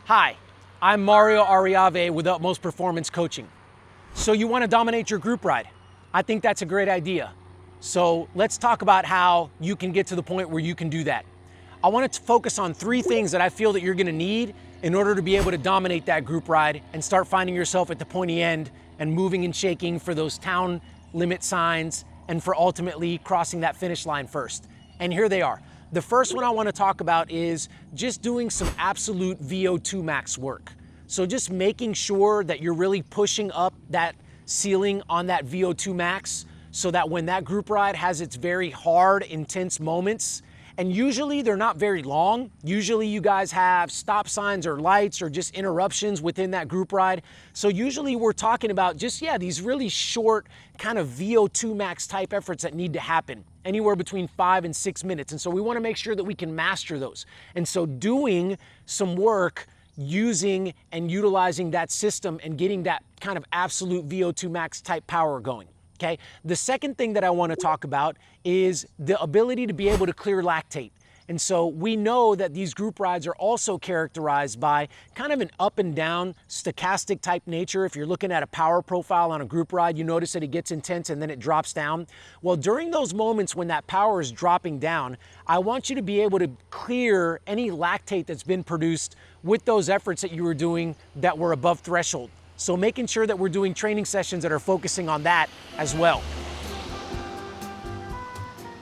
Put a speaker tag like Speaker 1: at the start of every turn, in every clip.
Speaker 1: Hi, I'm Mario Ariave with Utmost Performance Coaching. So you want to dominate your group ride? I think that's a great idea. So let's talk about how you can get to the point where you can do that. I want to focus on 3 things that I feel that you're going to need in order to be able to dominate that group ride and start finding yourself at the pointy end and moving and shaking for those town limit signs and for ultimately crossing that finish line first. And here they are. The first one I want to talk about is just doing some absolute VO2 max work. So just making sure that you're really pushing up that ceiling on that VO2 max so that when that group ride has its very hard, intense moments, and usually they're not very long. Usually you guys have stop signs or lights or just interruptions within that group ride. So usually we're talking about just, these really short kind of VO2 max type efforts that need to happen anywhere between 5 and 6 minutes. And so we want to make sure that we can master those. And so doing some work using and utilizing that system and getting that kind of absolute VO2 max type power going. Okay. The second thing that I want to talk about is the ability to be able to clear lactate. And so we know that these group rides are also characterized by kind of an up and down stochastic type nature. If you're looking at a power profile on a group ride, you notice that it gets intense and then it drops down. Well, during those moments when that power is dropping down, I want you to be able to clear any lactate that's been produced with those efforts that you were doing that were above threshold. So making sure that we're doing training sessions that are focusing on that as well.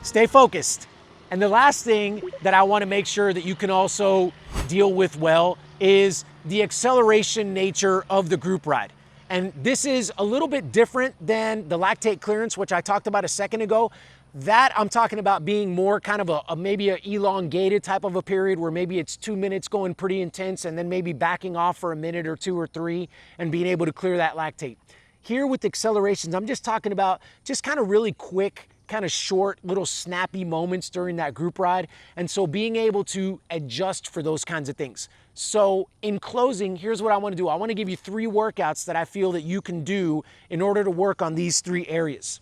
Speaker 1: Stay focused. And the last thing that I want to make sure that you can also deal with well is the acceleration nature of the group ride. And this is a little bit different than the lactate clearance, which I talked about a second ago. That I'm talking about being more kind of maybe an elongated type of a period where maybe it's 2 minutes going pretty intense and then maybe backing off for a minute or 2 or 3 and being able to clear that lactate. Here with accelerations, I'm just talking about just kind of really quick, kind of short, little snappy moments during that group ride. And so being able to adjust for those kinds of things. So in closing, here's what I want to do. I want to give you 3 workouts that I feel that you can do in order to work on these 3 areas.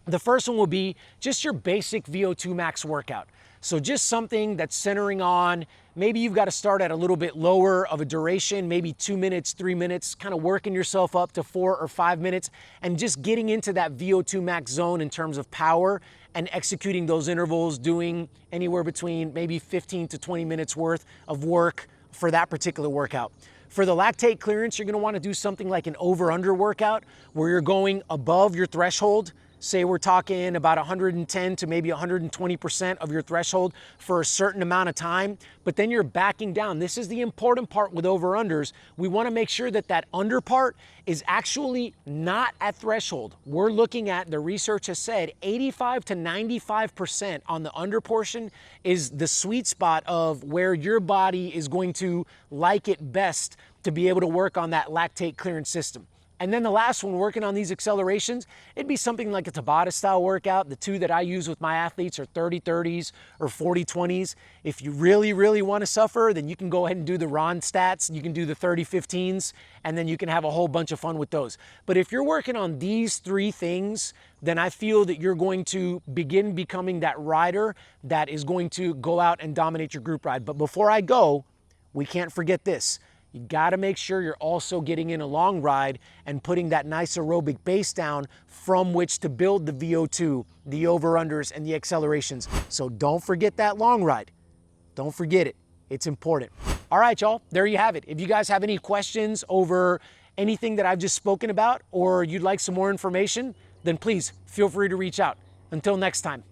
Speaker 1: The first one will be just your basic VO2 max workout. So just something that's centering on, maybe you've got to start at a little bit lower of a duration, maybe 2 minutes, 3 minutes, kind of working yourself up to 4 or 5 minutes and just getting into that VO2 max zone in terms of power and executing those intervals, doing anywhere between maybe 15 to 20 minutes worth of work for that particular workout. For the lactate clearance, you're going to want to do something like an over-under workout where you're going above your threshold. Say we're talking about 110 to maybe 120% of your threshold for a certain amount of time, but then you're backing down. This is the important part with over-unders. We want to make sure that that under part is actually not at threshold. We're looking at, the research has said, 85 to 95% on the under portion is the sweet spot of where your body is going to like it best to be able to work on that lactate clearance system. And then the last one, working on these accelerations, it'd be something like a Tabata style workout. The 2 that I use with my athletes are 30-30s or 40-20s. If you really, really want to suffer, then you can go ahead and do the Ron stats. You can do the 30-15s, and then you can have a whole bunch of fun with those. But if you're working on these 3 things, then I feel that you're going to begin becoming that rider that is going to go out and dominate your group ride. But before I go, we can't forget this. You got to make sure you're also getting in a long ride and putting that nice aerobic base down from which to build the VO2, the over-unders, and the accelerations. So don't forget that long ride. Don't forget it. It's important. All right, y'all, there you have it. If you guys have any questions over anything that I've just spoken about or you'd like some more information, then please feel free to reach out. Until next time.